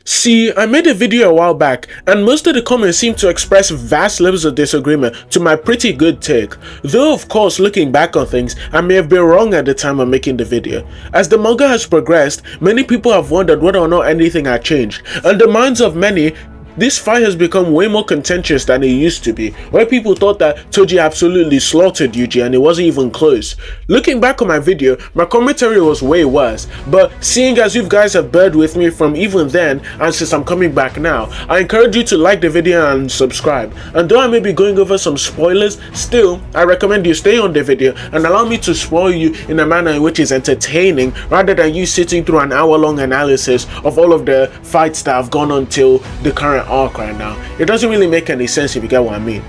See, I made a video a while back, and most of the comments seem to express vast levels of disagreement to my pretty good take, though of course looking back on things, I may have been wrong at the time of making the video. As the manga has progressed, many people have wondered whether or not anything had changed, and the minds of many, this fight has become way more contentious than it used to be, where people thought that Toji absolutely slaughtered Yuji and it wasn't even close. Looking back on my video, my commentary was way worse, but seeing as you guys have bared with me from even then and since I'm coming back now, I encourage you to like the video and subscribe. And though I may be going over some spoilers, still, I recommend you stay on the video and allow me to spoil you in a manner in which is entertaining rather than you sitting through an hour-long analysis of all of the fights that have gone on till the current arc right now. It doesn't really make any sense if you get what I mean.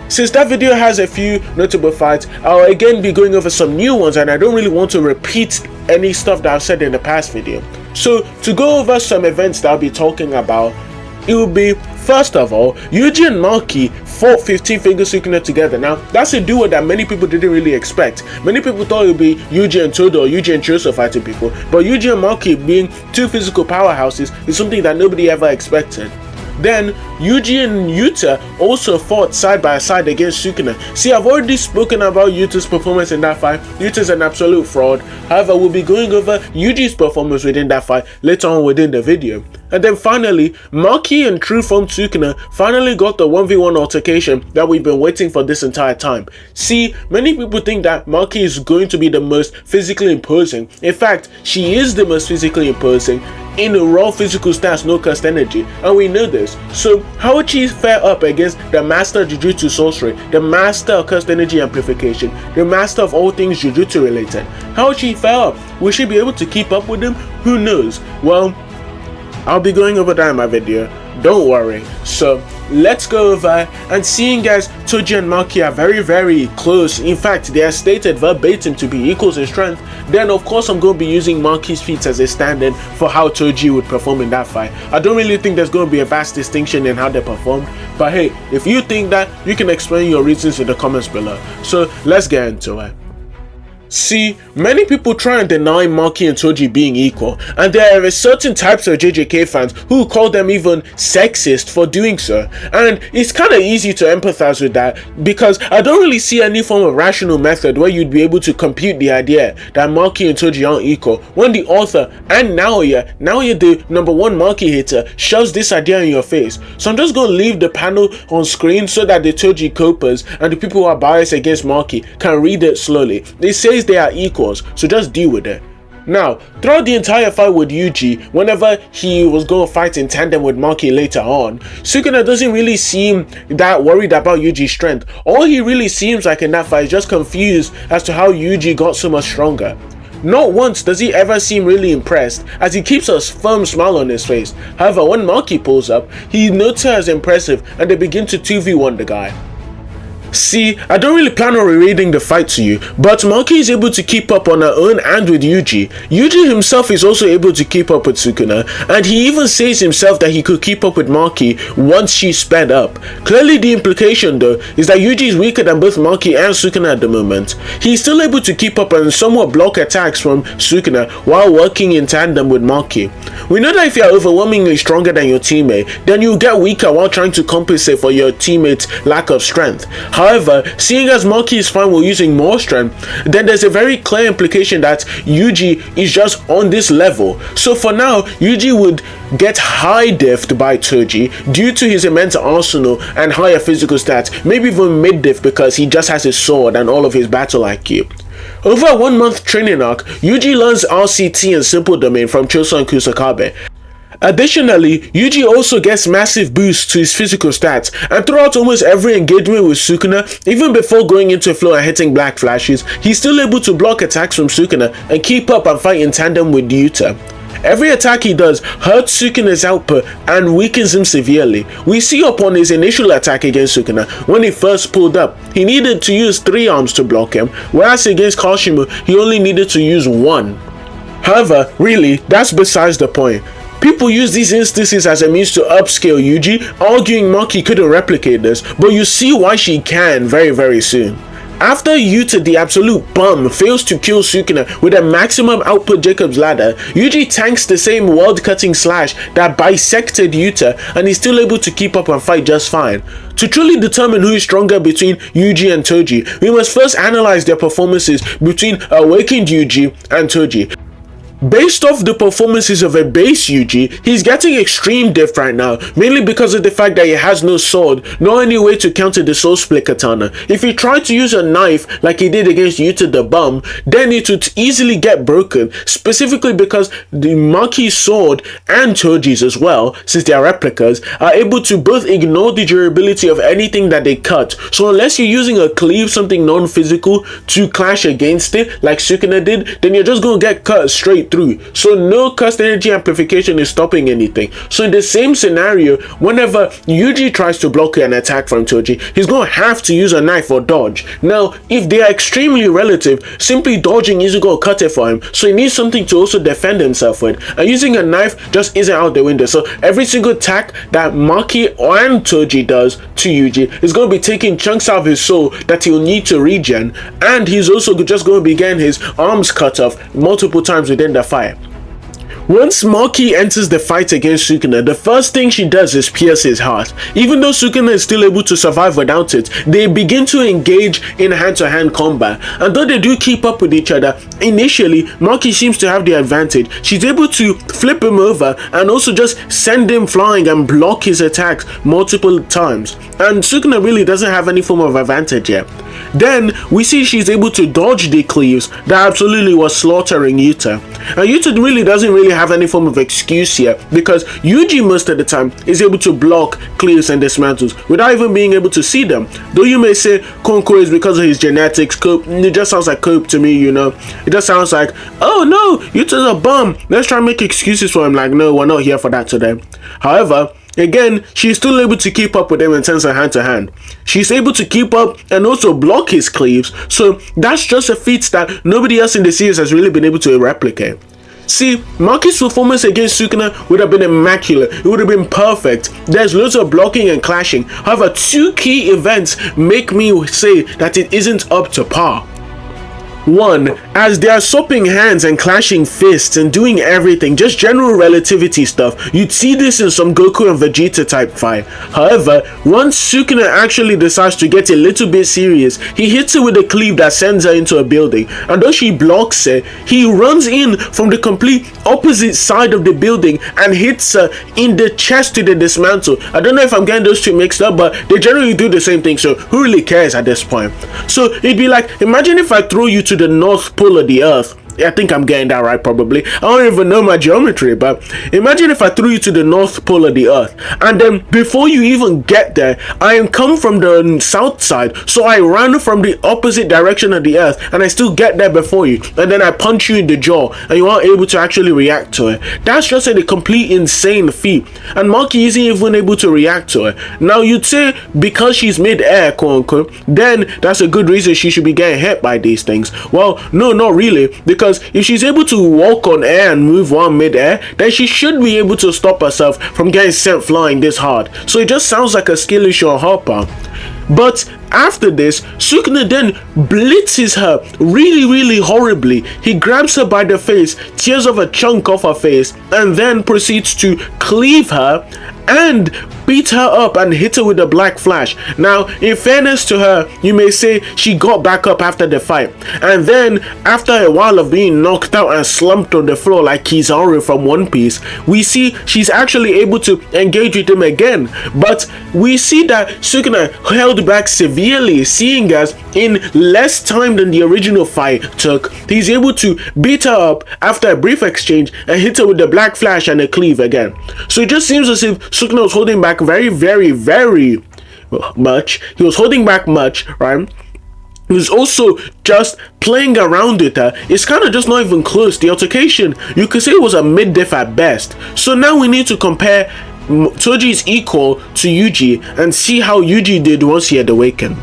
Since that video has a few notable fights, I'll again be going over some new ones and I don't really want to repeat any stuff that I've said in the past video. So to go over some events that I'll be talking about, it will be, first of all, Yuji and Maki fought 15 Finger Sukuna together. Now, that's a duo that many people didn't really expect. Many people thought it would be Yuji and Todo or Yuji and Choso fighting people, but Yuji and Maki being two physical powerhouses is something that nobody ever expected. Then, Yuji and Yuta also fought side by side against Sukuna. See, I've already spoken about Yuta's performance in that fight. Yuta's an absolute fraud. However, we'll be going over Yuji's performance within that fight later on within the video. And then finally, Maki and True Form Sukuna finally got the 1v1 altercation that we've been waiting for this entire time. See, many people think that Maki is going to be the most physically imposing. In fact, she is the most physically imposing in a raw physical stance, no cursed energy, and we know this. So how would she fare up against the master of Jujutsu sorcery, the master of cursed energy amplification, the master of all things Jujutsu related? How would she fare up? Will she be able to keep up with him? Who knows? Well, I'll be going over that in my video, don't worry. So let's go over, and seeing as Toji and Maki are very close, in fact they are stated verbatim to be equals in strength, then of course I'm going to be using Maki's feats as a stand-in for how Toji would perform in that fight. I don't really think there's going to be a vast distinction in how they performed, but hey, if you think that, you can explain your reasons in the comments below. So let's get into it. See, many people try and deny Maki and Toji being equal, and there are certain types of JJK fans who call them even sexist for doing so, and it's kind of easy to empathize with that because I don't really see any form of rational method where you'd be able to compute the idea that Maki and Toji aren't equal when the author and Naoya the #1 Maki hater, shoves this idea in your face. So I'm just going to leave the panel on screen so that the Toji copers and the people who are biased against Maki can read it slowly. It says they are equals, so just deal with it. Now, throughout the entire fight with Yuji, whenever he was going to fight in tandem with Maki later on, Sukuna doesn't really seem that worried about Yuji's strength. All he really seems like in that fight is just confused as to how Yuji got so much stronger. Not once does he ever seem really impressed, as he keeps a firm smile on his face. However, when Maki pulls up, he notes her as impressive and they begin to 2v1 the guy. See, I don't really plan on rereading the fight to you, but Maki is able to keep up on her own and with Yuji. Yuji himself is also able to keep up with Sukuna, and he even says himself that he could keep up with Maki once she sped up. Clearly the implication though is that Yuji is weaker than both Maki and Sukuna at the moment. He's still able to keep up and somewhat block attacks from Sukuna while working in tandem with Maki. We know that if you are overwhelmingly stronger than your teammate, then you'll get weaker while trying to compensate for your teammate's lack of strength. However, seeing as Maki is fine with using more strength, then there's a very clear implication that Yuji is just on this level. So for now, Yuji would get high diffed by Toji due to his immense arsenal and higher physical stats, maybe even mid diff because he just has his sword and all of his battle IQ. Over a 1 month training arc, Yuji learns RCT and Simple Domain from Choso and Kusakabe. Additionally, Yuji also gets massive boosts to his physical stats, and throughout almost every engagement with Sukuna, even before going into flow and hitting black flashes, he's still able to block attacks from Sukuna and keep up and fight in tandem with Yuta. Every attack he does hurts Sukuna's output and weakens him severely. We see upon his initial attack against Sukuna, when he first pulled up, he needed to use 3 arms to block him, whereas against Kashimu, he only needed to use 1. However, really, that's besides the point. People use these instances as a means to upscale Yuji, arguing Maki couldn't replicate this, but you see why she can very soon. After Yuta, the absolute bum, fails to kill Sukuna with a maximum output Jacob's Ladder, Yuji tanks the same world-cutting slash that bisected Yuta and is still able to keep up and fight just fine. To truly determine who is stronger between Yuji and Toji, we must first analyze their performances between awakened Yuji and Toji. Based off the performances of a base Yuji, he's getting extreme diff right now, mainly because of the fact that he has no sword, nor any way to counter the Soul Split Katana. If he tried to use a knife like he did against Yuta the Bum, then it would easily get broken, specifically because the Maki's sword and Toji's as well, since they are replicas, are able to both ignore the durability of anything that they cut. So unless you're using a cleave, something non-physical, to clash against it, like Sukuna did, then you're just gonna get cut straight through. So no cast energy amplification is stopping anything. So in the same scenario, whenever Yuji tries to block an attack from Toji, he's gonna have to use a knife or dodge. Now, if they are extremely relative, simply dodging isn't gonna cut it for him. So he needs something to also defend himself with. And using a knife just isn't out the window. So every single attack that Maki and Toji does to Yuji is gonna be taking chunks out of his soul that he'll need to regen. And he's also just gonna be getting his arms cut off multiple times within the fight. Once Maki enters the fight against Sukuna, the first thing she does is pierce his heart. Even though Sukuna is still able to survive without it, they begin to engage in hand-to-hand combat. And though they do keep up with each other, initially, Maki seems to have the advantage. She's able to flip him over and also just send him flying and block his attacks multiple times. And Sukuna really doesn't have any form of advantage yet. Then, we see she's able to dodge the cleaves that absolutely was slaughtering Yuta. And Yuta really doesn't have any form of excuse here, because Yuji most of the time is able to block cleaves and dismantles without even being able to see them. Though you may say Konko is because of his genetics, cope, it just sounds like cope to me, you know. It just sounds like, oh no, Yuta's a bum, let's try and make excuses for him. Like, no, we're not here for that today. However, again, she's still able to keep up with him in terms of hand-to-hand. She's able to keep up and also block his cleaves, so that's just a feat that nobody else in the series has really been able to replicate. See, Maki's performance against Sukuna would have been immaculate. It would have been perfect. There's loads of blocking and clashing. However, two key events make me say that it isn't up to par. 1. As they are sopping hands and clashing fists and doing everything, just general relativity stuff, you'd see this in some Goku and Vegeta type fight. However, once Sukuna actually decides to get a little bit serious, he hits her with a cleave that sends her into a building, and though she blocks it, he runs in from the complete opposite side of the building and hits her in the chest to the dismantle. I don't know if I'm getting those two mixed up, but they generally do the same thing, so who really cares at this point? So it'd be like, imagine if I throw you to the North Pole of the Earth. I think I'm getting that right probably. I don't even know my geometry, but imagine if I threw you to the North Pole of the Earth, and then before you even get there, I am come from the south side, so I ran from the opposite direction of the Earth, and I still get there before you, and then I punch you in the jaw, and you aren't able to actually react to it. That's just a complete insane feat, and Maki isn't even able to react to it. Now you'd say because she's mid-air, quote unquote, then that's a good reason she should be getting hit by these things. Well, no, not really, because if she's able to walk on air and move while mid-air, then she should be able to stop herself from getting sent flying this hard. So it just sounds like a skill issue on her part. But after this, Sukuna then blitzes her really horribly. He grabs her by the face, tears off a chunk off her face, and then proceeds to cleave her and beat her up and hit her with a black flash. Now, in fairness to her, you may say she got back up after the fight, and then after a while of being knocked out and slumped on the floor like Kizaru from One Piece, we see she's actually able to engage with him again. But we see that Sukuna held back severely, seeing as in less time than the original fight took, he's able to beat her up after a brief exchange and hit her with the black flash and a cleave again. So it just seems as if Sukuna was holding back very much. He was holding back much, right? He was also just playing around with her. It's kind of just not even close. The altercation, you could say it was a mid-diff at best. So now we need to compare Toji's equal to Yuji and see how Yuji did once he had awakened.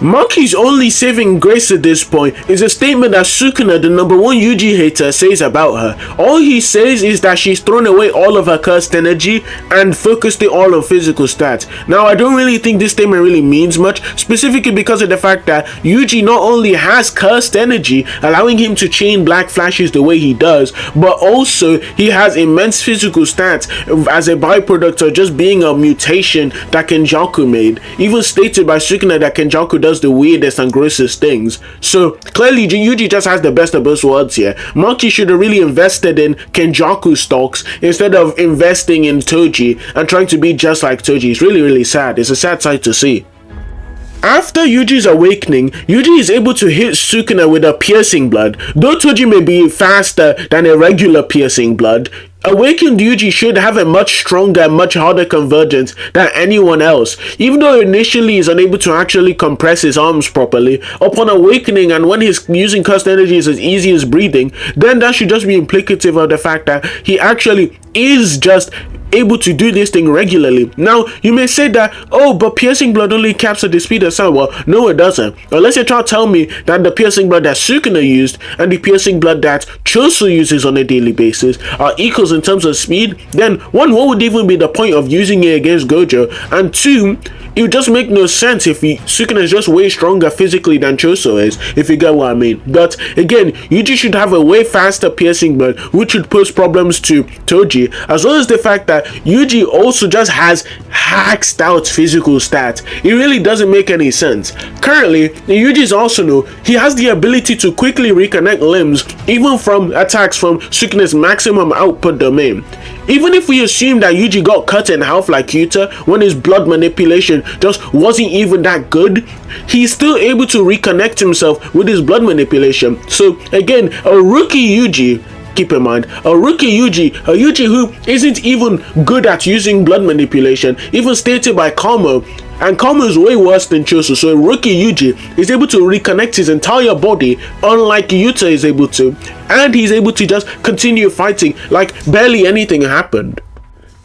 Maki's only saving grace at this point is a statement that Sukuna, the number one Yuji hater, says about her. All he says is that she's thrown away all of her cursed energy and focused it all on physical stats. Now, I don't really think this statement really means much, specifically because of the fact that Yuji not only has cursed energy, allowing him to chain black flashes the way he does, but also he has immense physical stats as a byproduct of just being a mutation that Kenjaku made. Even stated by Sukuna that Kenjaku does the weirdest and grossest things. So clearly Yuji just has the best of both worlds here. Maki should have really invested in Kenjaku stocks instead of investing in Toji and trying to be just like Toji. It's really sad. It's a sad sight to see. After Yuji's awakening, Yuji is able to hit Sukuna with a piercing blood. Though Toji may be faster than a regular piercing blood, awakened Yuji should have a much stronger and much harder convergence than anyone else. Even though initially he's unable to actually compress his arms properly, upon awakening and when he's using cursed energy is as easy as breathing, then that should just be implicative of the fact that he actually is just able to do this thing regularly. Now, you may say that, oh, but piercing blood only caps at the speed of sound. Well, no, it doesn't. Unless you try to tell me that the piercing blood that Sukuna used and the piercing blood that Choso uses on a daily basis are equals in terms of speed, then one, what would even be the point of using it against Gojo? And two, it would just make no sense if Sukuna is just way stronger physically than Choso is, if you get what I mean. But again, Yuji should have a way faster piercing blood, which would pose problems to Toji, as well as the fact that Yuji also just has hacked out physical stats. It really doesn't make any sense. Currently, Yuji's arsenal, he has the ability to quickly reconnect limbs, even from attacks from Sukuna's maximum output domain. Even if we assume that Yuji got cut in half like Yuta when his blood manipulation just wasn't even that good, he's still able to reconnect himself with his blood manipulation. So again, a rookie Yuji, keep in mind, a Yuji who isn't even good at using blood manipulation, even stated by Kamo, and Kamo is way worse than Choso. So a rookie Yuji is able to reconnect his entire body, unlike Yuta is able to, and he's able to just continue fighting like barely anything happened.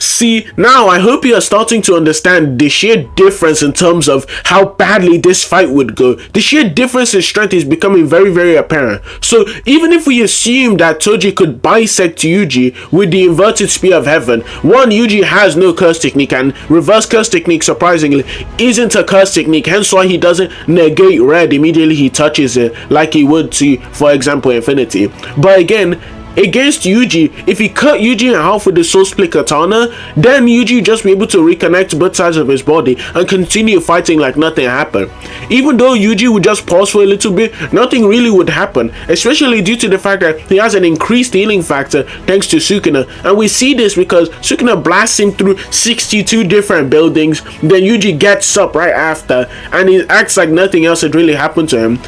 See, now I hope you are starting to understand the sheer difference in terms of how badly this fight would go. The sheer difference in strength is becoming very apparent. So even if we assume that Toji could bisect Yuji with the inverted spear of heaven, one, Yuji has no curse technique, and reverse curse technique surprisingly isn't a curse technique, hence why he doesn't negate red immediately he touches it like he would to, for example, Infinity. But again, against Yuji, if he cut Yuji in half with the Soul Split Katana, then Yuji would just be able to reconnect both sides of his body and continue fighting like nothing happened. Even though Yuji would just pause for a little bit, nothing really would happen, especially due to the fact that he has an increased healing factor thanks to Sukuna. And we see this because Sukuna blasts him through 62 different buildings, then Yuji gets up right after, and it acts like nothing else had really happened to him.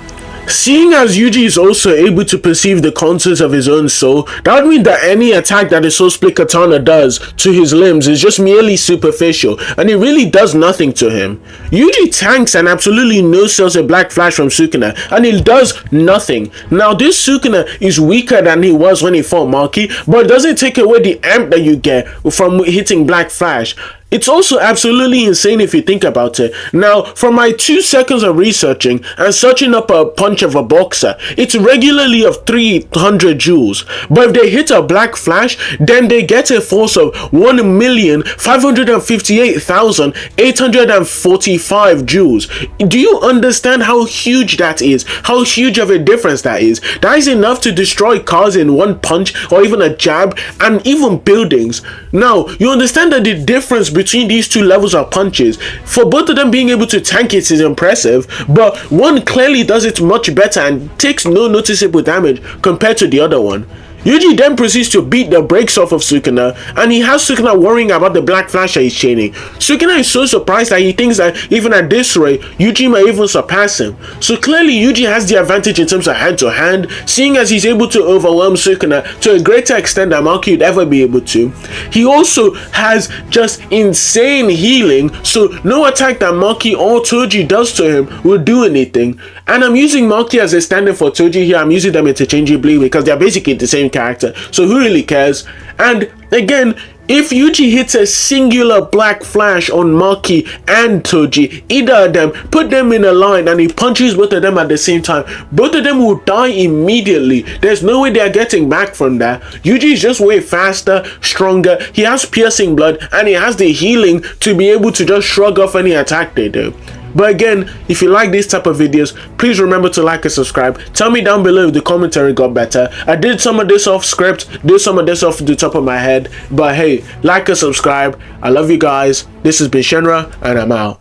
Seeing as Yuji is also able to perceive the contours of his own soul, that would mean that any attack that the Soul Split Katana does to his limbs is just merely superficial, and it really does nothing to him. Yuji tanks and absolutely no-sells a Black Flash from Sukuna, and it does nothing. Now this Sukuna is weaker than he was when he fought Maki, but it doesn't take away the amp that you get from hitting Black Flash. It's also absolutely insane if you think about it. Now, from my 2 seconds of researching and searching up a punch of a boxer, it's regularly of 300 joules. But if they hit a Black Flash, then they get a force of 1,558,845 joules. Do you understand how huge that is? How huge of a difference that is? That is enough to destroy cars in one punch or even a jab, and even buildings. Now, you understand that the difference between these two levels of punches, for both of them being able to tank it is impressive, but one clearly does it much better and takes no noticeable damage compared to the other one. Yuji then proceeds to beat the brakes off of Sukuna, and he has Sukuna worrying about the Black Flash that he's chaining. Sukuna is so surprised that he thinks that even at this rate, Yuji might even surpass him. So clearly Yuji has the advantage in terms of hand-to-hand, seeing as he's able to overwhelm Sukuna to a greater extent than Maki would ever be able to. He also has just insane healing, so no attack that Maki or Toji does to him will do anything. And I'm using Maki as a stand-in for Toji here. I'm using them interchangeably because they're basically the same character. So who really cares? And again, if Yuji hits a singular black flash on Maki and Toji, either of them, put them in a line and he punches both of them at the same time, both of them will die immediately. There's no way they're getting back from that. Yuji is just way faster, stronger, he has piercing blood, and he has the healing to be able to just shrug off any attack they do. But again, if you like these type of videos, please remember to like and subscribe. Tell me down below if the commentary got better. I did some of this off script, did some of this off the top of my head. But hey, like and subscribe. I love you guys. This has been Shinra, and I'm out.